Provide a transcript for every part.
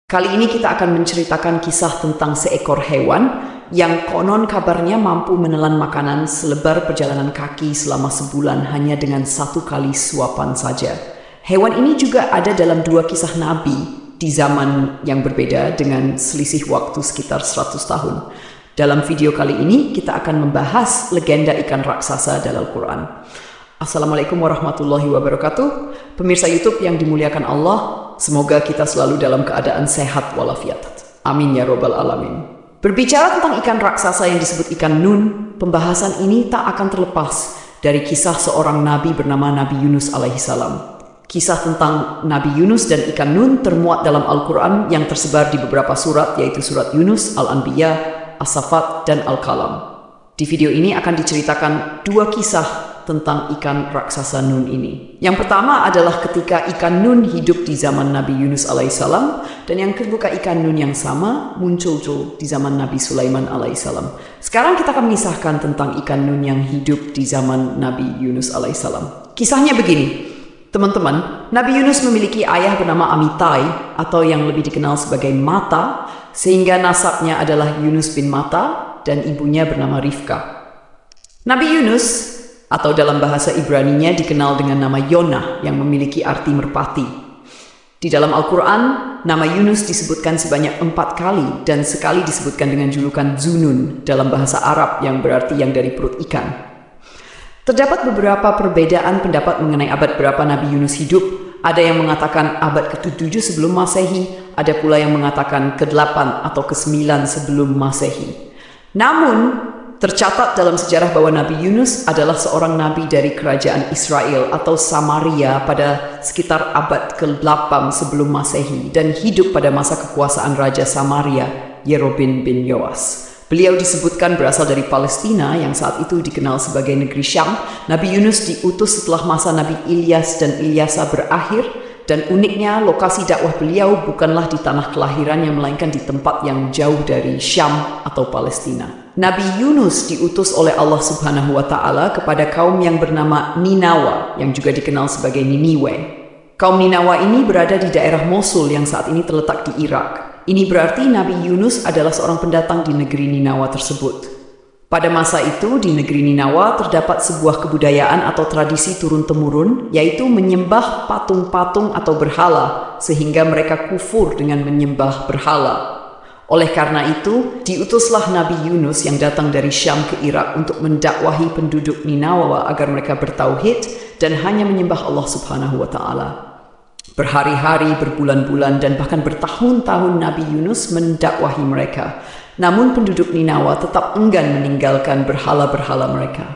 Kali ini kita akan menceritakan kisah tentang seekor hewan yang konon kabarnya mampu menelan makanan selebar perjalanan kaki selama sebulan hanya dengan 1 kali suapan saja. Hewan ini juga ada dalam 2 kisah Nabi di zaman yang berbeda dengan selisih waktu sekitar 100 tahun. Dalam video kali ini kita akan membahas legenda ikan raksasa dalam Al-Quran. Assalamualaikum warahmatullahi wabarakatuh. Pemirsa YouTube yang dimuliakan Allah, semoga kita selalu dalam keadaan sehat walafiat. Amin ya robbal alamin. Berbicara tentang ikan raksasa yang disebut ikan Nun, pembahasan ini tak akan terlepas dari kisah seorang nabi bernama Nabi Yunus alaihissalam. Kisah tentang Nabi Yunus dan ikan Nun termuat dalam Al-Quran yang tersebar di beberapa surat, yaitu surat Yunus, Al-Anbiya, As-Safat, dan Al-Qalam. Di video ini akan diceritakan 2 kisah tentang ikan raksasa Nun ini. Yang pertama adalah ketika ikan Nun hidup di zaman Nabi Yunus alaihissalam, dan yang kedua ikan Nun yang sama muncul di zaman Nabi Sulaiman alaihissalam. Sekarang kita akan mengisahkan tentang ikan Nun yang hidup di zaman Nabi Yunus alaihissalam. Kisahnya begini, teman-teman, Nabi Yunus memiliki ayah bernama Amitai atau yang lebih dikenal sebagai Mata, sehingga nasabnya adalah Yunus bin Mata dan ibunya bernama Rifka. Nabi Yunus atau dalam bahasa Ibraninya dikenal dengan nama Yonah yang memiliki arti merpati. Di dalam Al-Quran, nama Yunus disebutkan sebanyak 4 kali dan sekali disebutkan dengan julukan Zunun dalam bahasa Arab yang berarti yang dari perut ikan. Terdapat beberapa perbedaan pendapat mengenai abad berapa Nabi Yunus hidup. Ada yang mengatakan abad ke-7 sebelum Masehi, ada pula yang mengatakan ke-8 atau ke-9 sebelum Masehi. Namun, tercatat dalam sejarah bahwa Nabi Yunus adalah seorang nabi dari kerajaan Israel atau Samaria pada sekitar abad ke-8 sebelum Masehi dan hidup pada masa kekuasaan Raja Samaria, Yerobeam bin Yoas. Beliau disebutkan berasal dari Palestina yang saat itu dikenal sebagai negeri Syam. Nabi Yunus diutus setelah masa Nabi Ilyas dan Ilyasa berakhir, dan uniknya lokasi dakwah beliau bukanlah di tanah kelahirannya melainkan di tempat yang jauh dari Syam atau Palestina. Nabi Yunus diutus oleh Allah Subhanahu wa Ta'ala kepada kaum yang bernama Ninawa, yang juga dikenal sebagai Niniwe. Kaum Ninawa ini berada di daerah Mosul yang saat ini terletak di Irak. Ini berarti Nabi Yunus adalah seorang pendatang di negeri Ninawa tersebut. Pada masa itu di negeri Ninawa terdapat sebuah kebudayaan atau tradisi turun-temurun, yaitu menyembah patung-patung atau berhala, sehingga mereka kufur dengan menyembah berhala. Oleh karena itu, diutuslah Nabi Yunus yang datang dari Syam ke Irak untuk mendakwahi penduduk Ninawa agar mereka bertauhid dan hanya menyembah Allah Subhanahu wa Ta'ala. Berhari-hari, berbulan-bulan, dan bahkan bertahun-tahun Nabi Yunus mendakwahi mereka. Namun penduduk Ninawa tetap enggan meninggalkan berhala-berhala mereka.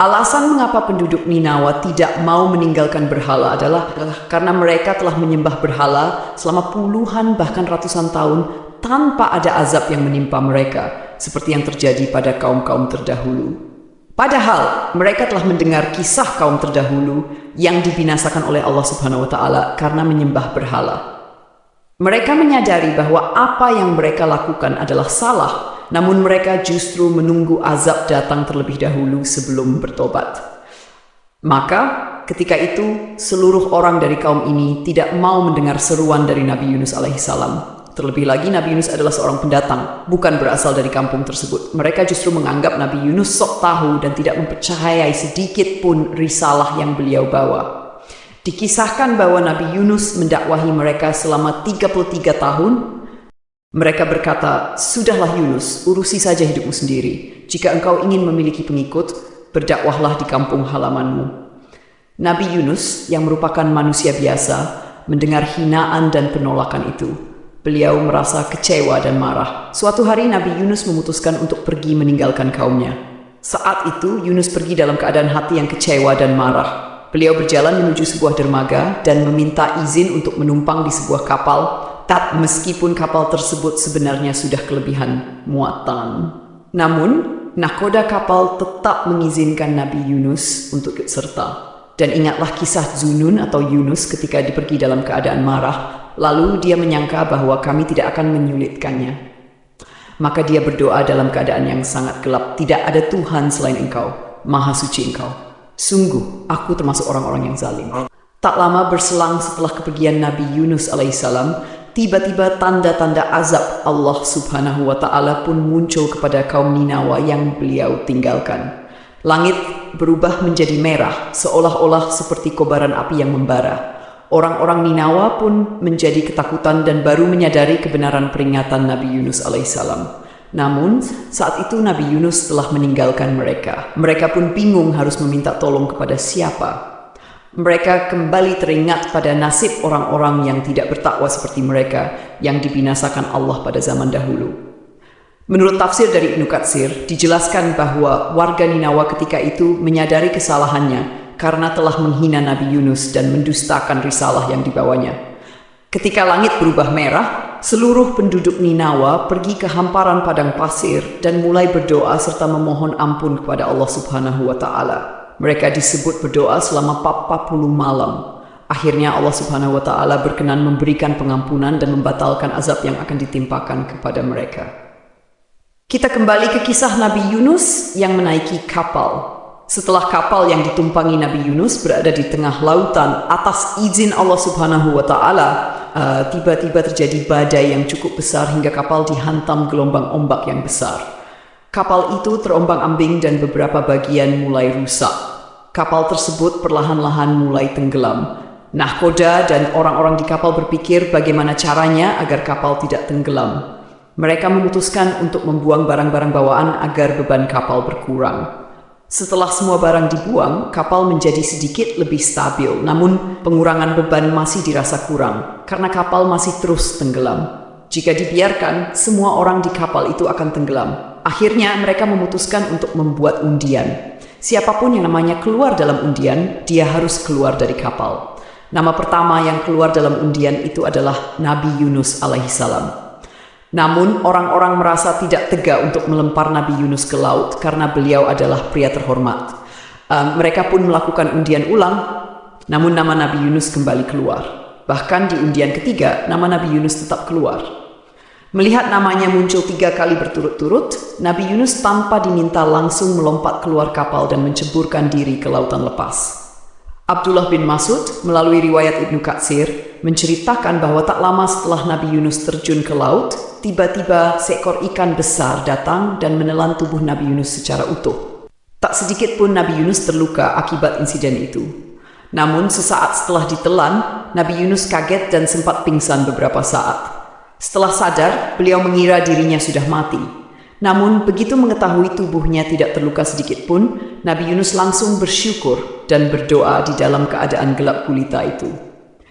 Alasan mengapa penduduk Ninawa tidak mau meninggalkan berhala adalah karena mereka telah menyembah berhala selama puluhan bahkan ratusan tahun tanpa ada azab yang menimpa mereka, seperti yang terjadi pada kaum-kaum terdahulu. Padahal mereka telah mendengar kisah kaum terdahulu yang dibinasakan oleh Allah Subhanahu wa Ta'ala karena menyembah berhala. Mereka menyadari bahwa apa yang mereka lakukan adalah salah, namun mereka justru menunggu azab datang terlebih dahulu sebelum bertobat. Maka ketika itu seluruh orang dari kaum ini tidak mau mendengar seruan dari Nabi Yunus alaihissalam. Terlebih lagi Nabi Yunus adalah seorang pendatang, bukan berasal dari kampung tersebut. Mereka justru menganggap Nabi Yunus sok tahu dan tidak mempercayai sedikit pun risalah yang beliau bawa. Dikisahkan bahwa Nabi Yunus mendakwahi mereka selama 33 tahun. Mereka berkata, "Sudahlah Yunus, urusi saja hidupmu sendiri. Jika engkau ingin memiliki pengikut, berdakwahlah di kampung halamanmu." Nabi Yunus yang merupakan manusia biasa mendengar hinaan dan penolakan itu. Beliau merasa kecewa dan marah. Suatu hari Nabi Yunus memutuskan untuk pergi meninggalkan kaumnya. Saat itu Yunus pergi dalam keadaan hati yang kecewa dan marah. Beliau berjalan menuju sebuah dermaga dan meminta izin untuk menumpang di sebuah kapal, meskipun kapal tersebut sebenarnya sudah kelebihan muatan. Namun, nakoda kapal tetap mengizinkan Nabi Yunus untuk ikut serta. Dan ingatlah kisah Zunun atau Yunus ketika dia pergi dalam keadaan marah, lalu dia menyangka bahwa kami tidak akan menyulitkannya. Maka dia berdoa dalam keadaan yang sangat gelap, "Tidak ada Tuhan selain Engkau, Maha Suci Engkau. Sungguh, aku termasuk orang-orang yang zalim." Tak lama berselang setelah kepergian Nabi Yunus alaihissalam, tiba-tiba tanda-tanda azab Allah Subhanahu wa Ta'ala pun muncul kepada kaum Ninawa yang beliau tinggalkan. Langit berubah menjadi merah, seolah-olah seperti kobaran api yang membara. Orang-orang Ninawa pun menjadi ketakutan dan baru menyadari kebenaran peringatan Nabi Yunus alaihissalam. Namun, saat itu Nabi Yunus telah meninggalkan mereka. Mereka pun bingung harus meminta tolong kepada siapa. Mereka kembali teringat pada nasib orang-orang yang tidak bertakwa seperti mereka yang dibinasakan Allah pada zaman dahulu. Menurut tafsir dari Ibnu Katsir, dijelaskan bahwa warga Ninawa ketika itu menyadari kesalahannya karena telah menghina Nabi Yunus dan mendustakan risalah yang dibawanya. Ketika langit berubah merah, seluruh penduduk Ninawa pergi ke hamparan padang pasir dan mulai berdoa serta memohon ampun kepada Allah Subhanahu wa Ta'ala. Mereka disebut berdoa selama 40 malam. Akhirnya Allah Subhanahu wa Ta'ala berkenan memberikan pengampunan dan membatalkan azab yang akan ditimpakan kepada mereka. Kita kembali ke kisah Nabi Yunus yang menaiki kapal. Setelah kapal yang ditumpangi Nabi Yunus berada di tengah lautan atas izin Allah Subhanahu wa Ta'ala, tiba-tiba terjadi badai yang cukup besar hingga kapal dihantam gelombang ombak yang besar. Kapal itu terombang-ambing dan beberapa bagian mulai rusak. Kapal tersebut perlahan-lahan mulai tenggelam. Nahkoda dan orang-orang di kapal berpikir bagaimana caranya agar kapal tidak tenggelam. Mereka memutuskan untuk membuang barang-barang bawaan agar beban kapal berkurang. Setelah semua barang dibuang, kapal menjadi sedikit lebih stabil. Namun, pengurangan beban masih dirasa kurang karena kapal masih terus tenggelam. Jika dibiarkan, semua orang di kapal itu akan tenggelam. Akhirnya mereka memutuskan untuk membuat undian. Siapapun yang namanya keluar dalam undian, dia harus keluar dari kapal. Nama pertama yang keluar dalam undian itu adalah Nabi Yunus alaihissalam. Namun orang-orang merasa tidak tega untuk melempar Nabi Yunus ke laut karena beliau adalah pria terhormat. Mereka pun melakukan undian ulang, namun nama Nabi Yunus kembali keluar. Bahkan di undian ketiga, nama Nabi Yunus tetap keluar. Melihat namanya muncul 3 kali berturut-turut, Nabi Yunus tanpa diminta langsung melompat keluar kapal dan menceburkan diri ke lautan lepas. Abdullah bin Mas'ud melalui riwayat Ibnu Katsir menceritakan bahwa tak lama setelah Nabi Yunus terjun ke laut, tiba-tiba seekor ikan besar datang dan menelan tubuh Nabi Yunus secara utuh. Tak sedikit pun Nabi Yunus terluka akibat insiden itu. Namun sesaat setelah ditelan, Nabi Yunus kaget dan sempat pingsan beberapa saat. Setelah sadar, beliau mengira dirinya sudah mati. Namun, begitu mengetahui tubuhnya tidak terluka sedikit pun, Nabi Yunus langsung bersyukur dan berdoa di dalam keadaan gelap gulita itu.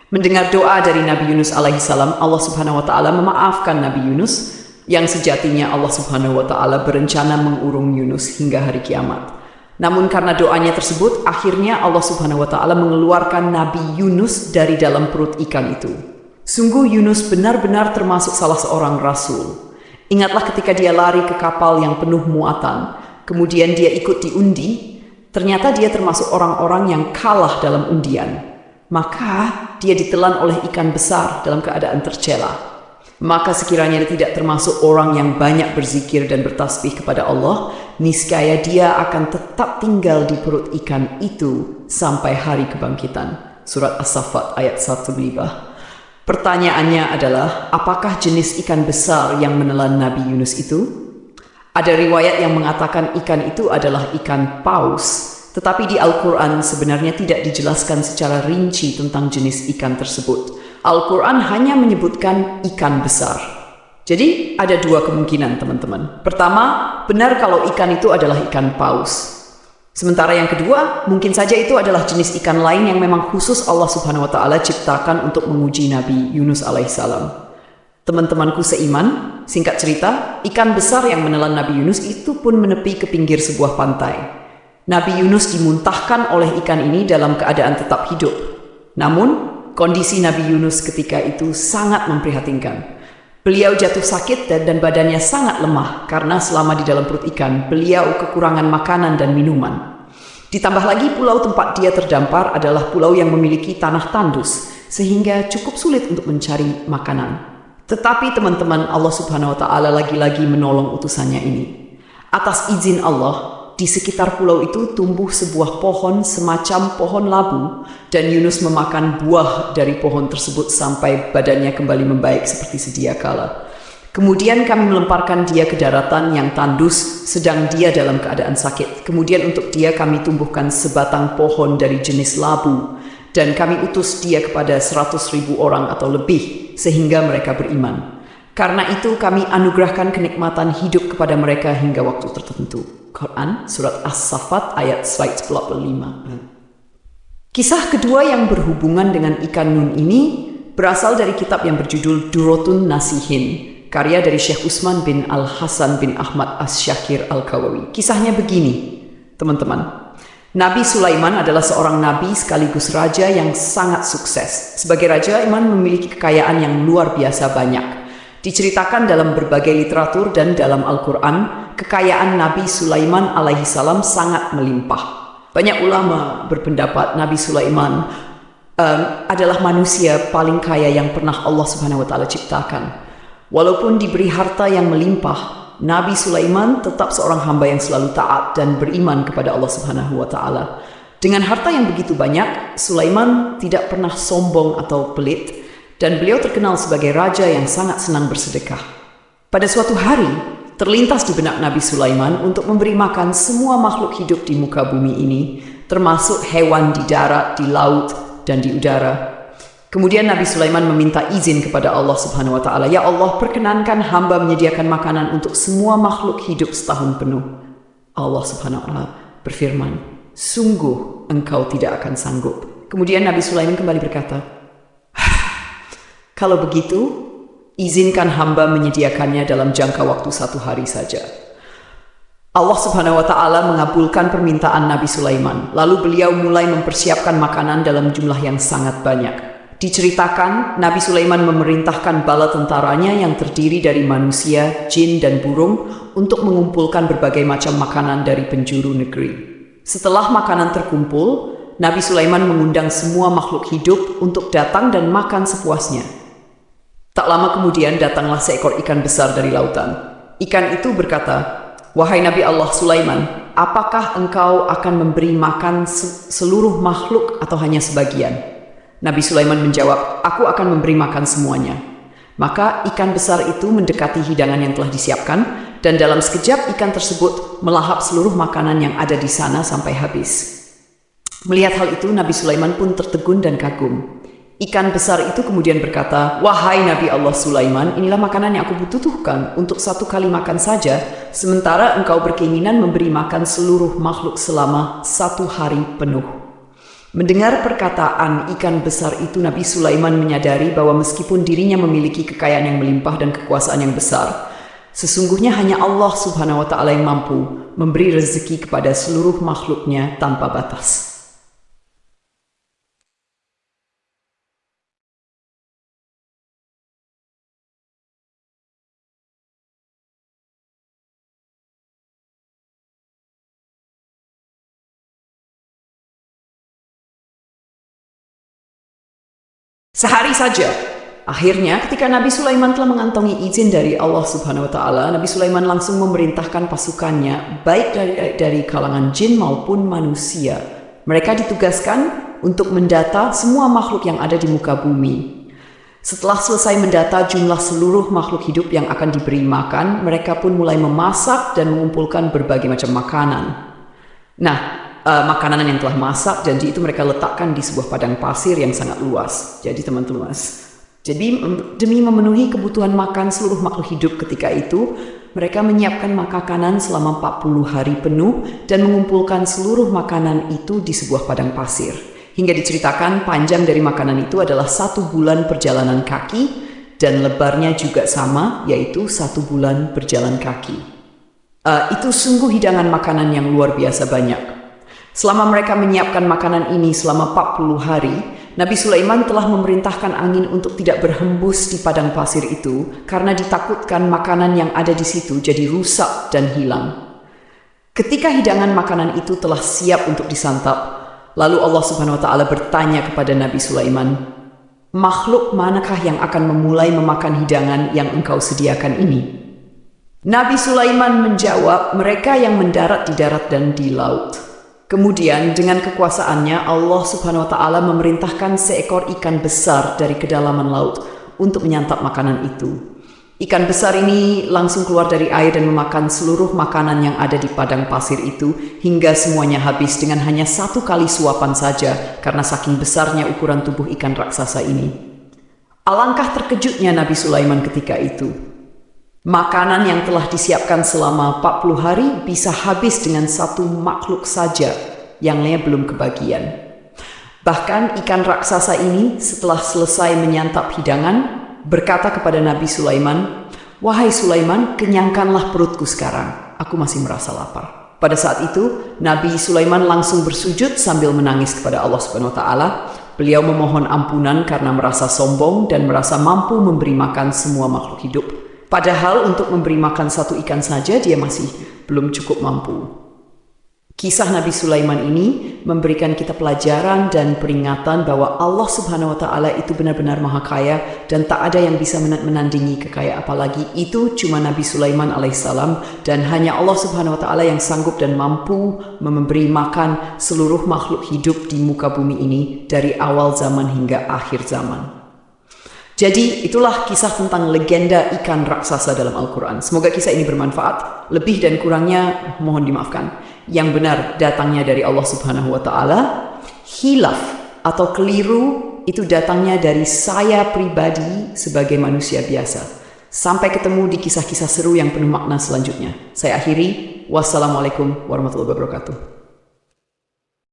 Mendengar doa dari Nabi Yunus alaihissalam, Allah Subhanahu wa Ta'ala memaafkan Nabi Yunus yang sejatinya Allah Subhanahu wa Ta'ala berencana mengurung Yunus hingga hari kiamat. Namun karena doanya tersebut, akhirnya Allah Subhanahu wa Ta'ala mengeluarkan Nabi Yunus dari dalam perut ikan itu. Sungguh Yunus benar-benar termasuk salah seorang rasul. Ingatlah ketika dia lari ke kapal yang penuh muatan, kemudian dia ikut diundi, ternyata dia termasuk orang-orang yang kalah dalam undian. Maka dia ditelan oleh ikan besar dalam keadaan tercela. Maka sekiranya dia tidak termasuk orang yang banyak berzikir dan bertasbih kepada Allah, niscaya dia akan tetap tinggal di perut ikan itu sampai hari kebangkitan. Surat As-Saffat ayat 1. Pertanyaannya adalah, apakah jenis ikan besar yang menelan Nabi Yunus itu? Ada riwayat yang mengatakan ikan itu adalah ikan paus, tetapi di Al-Quran sebenarnya tidak dijelaskan secara rinci tentang jenis ikan tersebut. Al-Quran hanya menyebutkan ikan besar. Jadi ada 2 kemungkinan teman-teman. Pertama, benar kalau ikan itu adalah ikan paus. Sementara yang kedua, mungkin saja itu adalah jenis ikan lain yang memang khusus Allah Subhanahu wa Ta'ala ciptakan untuk menguji Nabi Yunus alaihissalam. Teman-temanku seiman, singkat cerita, ikan besar yang menelan Nabi Yunus itu pun menepi ke pinggir sebuah pantai. Nabi Yunus dimuntahkan oleh ikan ini dalam keadaan tetap hidup. Namun, kondisi Nabi Yunus ketika itu sangat memprihatinkan. Beliau jatuh sakit dan badannya sangat lemah karena selama di dalam perut ikan, beliau kekurangan makanan dan minuman. Ditambah lagi pulau tempat dia terdampar adalah pulau yang memiliki tanah tandus, sehingga cukup sulit untuk mencari makanan. Tetapi teman-teman, Allah Subhanahu wa Ta'ala lagi-lagi menolong utusannya ini. Atas izin Allah, Di sekitar pulau itu tumbuh sebuah pohon semacam pohon labu, dan Yunus memakan buah dari pohon tersebut sampai badannya kembali membaik seperti sedia kala. Kemudian kami melemparkan dia ke daratan yang tandus, sedang dia dalam keadaan sakit. Kemudian untuk dia kami tumbuhkan sebatang pohon dari jenis labu, dan kami utus dia kepada 100.000 orang atau lebih, sehingga mereka beriman. Karena itu kami anugerahkan kenikmatan hidup kepada mereka hingga waktu tertentu. Quran, Surat As-Saffat ayat 145. Kisah kedua yang berhubungan dengan ikan nun ini berasal dari kitab yang berjudul Durratun Nasihin, karya dari Syekh Utsman bin Al-Hasan bin Ahmad As-Syakir Al-Kawawi. Kisahnya begini, teman-teman. Nabi Sulaiman adalah seorang nabi sekaligus raja yang sangat sukses. Sebagai raja, Iman memiliki kekayaan yang luar biasa banyak. Diceritakan dalam berbagai literatur dan dalam Al-Quran, kekayaan Nabi Sulaiman alaihi salam sangat melimpah. Banyak ulama berpendapat Nabi Sulaiman adalah manusia paling kaya yang pernah Allah Subhanahu wa Ta'ala ciptakan. Walaupun diberi harta yang melimpah, Nabi Sulaiman tetap seorang hamba yang selalu taat dan beriman kepada Allah Subhanahu wa Ta'ala. Dengan harta yang begitu banyak, Sulaiman tidak pernah sombong atau pelit, dan beliau terkenal sebagai raja yang sangat senang bersedekah. Pada suatu hari, terlintas di benak Nabi Sulaiman untuk memberi makan semua makhluk hidup di muka bumi ini, termasuk hewan di darat, di laut, dan di udara. Kemudian Nabi Sulaiman meminta izin kepada Allah Subhanahu wa Ta'ala, "Ya Allah, perkenankan hamba menyediakan makanan untuk semua makhluk hidup setahun penuh." Allah Subhanahu wa Ta'ala berfirman, "Sungguh engkau tidak akan sanggup." Kemudian Nabi Sulaiman kembali berkata, "Kalau begitu, izinkan hamba menyediakannya dalam jangka waktu 1 hari saja." Allah Subhanahu wa Ta'ala mengabulkan permintaan Nabi Sulaiman. Lalu beliau mulai mempersiapkan makanan dalam jumlah yang sangat banyak. Diceritakan, Nabi Sulaiman memerintahkan bala tentaranya yang terdiri dari manusia, jin, dan burung untuk mengumpulkan berbagai macam makanan dari penjuru negeri. Setelah makanan terkumpul, Nabi Sulaiman mengundang semua makhluk hidup untuk datang dan makan sepuasnya. Tak lama kemudian datanglah seekor ikan besar dari lautan. Ikan itu berkata, "Wahai Nabi Allah Sulaiman, apakah engkau akan memberi makan seluruh makhluk atau hanya sebagian?" Nabi Sulaiman menjawab, "Aku akan memberi makan semuanya." Maka ikan besar itu mendekati hidangan yang telah disiapkan, dan dalam sekejap ikan tersebut melahap seluruh makanan yang ada di sana sampai habis. Melihat hal itu, Nabi Sulaiman pun tertegun dan kagum. Ikan besar itu kemudian berkata, "Wahai Nabi Allah Sulaiman, inilah makanan yang aku butuhkan untuk 1 kali makan saja, sementara engkau berkeinginan memberi makan seluruh makhluk selama 1 hari penuh." Mendengar perkataan ikan besar itu, Nabi Sulaiman menyadari bahwa meskipun dirinya memiliki kekayaan yang melimpah dan kekuasaan yang besar, sesungguhnya hanya Allah Subhanahu wa Ta'ala yang mampu memberi rezeki kepada seluruh makhluknya tanpa batas. Sehari saja. Akhirnya, ketika Nabi Sulaiman telah mengantongi izin dari Allah Subhanahu wa Ta'ala, Nabi Sulaiman langsung memerintahkan pasukannya, baik dari kalangan jin maupun manusia. Mereka ditugaskan untuk mendata semua makhluk yang ada di muka bumi. Setelah selesai mendata jumlah seluruh makhluk hidup yang akan diberi makan, mereka pun mulai memasak dan mengumpulkan berbagai macam makanan. Makanan yang telah masak, janji itu mereka letakkan di sebuah padang pasir yang sangat luas. Jadi teman-teman, demi memenuhi kebutuhan makan seluruh makhluk hidup ketika itu, mereka menyiapkan makanan selama 40 hari penuh dan mengumpulkan seluruh makanan itu di sebuah padang pasir. Hingga diceritakan panjang dari makanan itu adalah 1 bulan perjalanan kaki, dan lebarnya juga sama, yaitu 1 bulan berjalan kaki. Itu sungguh hidangan makanan yang luar biasa banyak. Selama mereka menyiapkan makanan ini selama 40 hari, Nabi Sulaiman telah memerintahkan angin untuk tidak berhembus di padang pasir itu karena ditakutkan makanan yang ada di situ jadi rusak dan hilang. Ketika hidangan makanan itu telah siap untuk disantap, lalu Allah Subhanahu wa Ta'ala bertanya kepada Nabi Sulaiman, "Makhluk manakah yang akan memulai memakan hidangan yang engkau sediakan ini?" Nabi Sulaiman menjawab, mereka yang mendarat di darat dan di laut. Kemudian dengan kekuasaannya Allah Subhanahu wa Ta'ala memerintahkan seekor ikan besar dari kedalaman laut untuk menyantap makanan itu. Ikan besar ini langsung keluar dari air dan memakan seluruh makanan yang ada di padang pasir itu hingga semuanya habis dengan hanya 1 kali suapan saja karena saking besarnya ukuran tubuh ikan raksasa ini. Alangkah terkejutnya Nabi Sulaiman ketika itu. Makanan yang telah disiapkan selama 40 hari bisa habis dengan 1 makhluk saja yang lainnya belum kebagian. Bahkan ikan raksasa ini setelah selesai menyantap hidangan berkata kepada Nabi Sulaiman, "Wahai Sulaiman, kenyangkanlah perutku sekarang, aku masih merasa lapar." Pada saat itu Nabi Sulaiman langsung bersujud sambil menangis kepada Allah Subhanahu wa Ta'ala. Beliau memohon ampunan karena merasa sombong dan merasa mampu memberi makan semua makhluk hidup. Padahal untuk memberi makan 1 ikan saja dia masih belum cukup mampu. Kisah Nabi Sulaiman ini memberikan kita pelajaran dan peringatan bahwa Allah Subhanahu wa Ta'ala itu benar-benar maha kaya dan tak ada yang bisa menandingi kekayaan, apalagi itu cuma Nabi Sulaiman alaihissalam, dan hanya Allah Subhanahu wa Ta'ala yang sanggup dan mampu memberi makan seluruh makhluk hidup di muka bumi ini dari awal zaman hingga akhir zaman. Jadi itulah kisah tentang legenda ikan raksasa dalam Al-Quran. Semoga kisah ini bermanfaat. Lebih dan kurangnya mohon dimaafkan. Yang benar datangnya dari Allah Subhanahu wa Ta'ala. Hilaf atau keliru itu datangnya dari saya pribadi sebagai manusia biasa. Sampai ketemu di kisah-kisah seru yang penuh makna selanjutnya. Saya akhiri. Wassalamualaikum warahmatullahi wabarakatuh.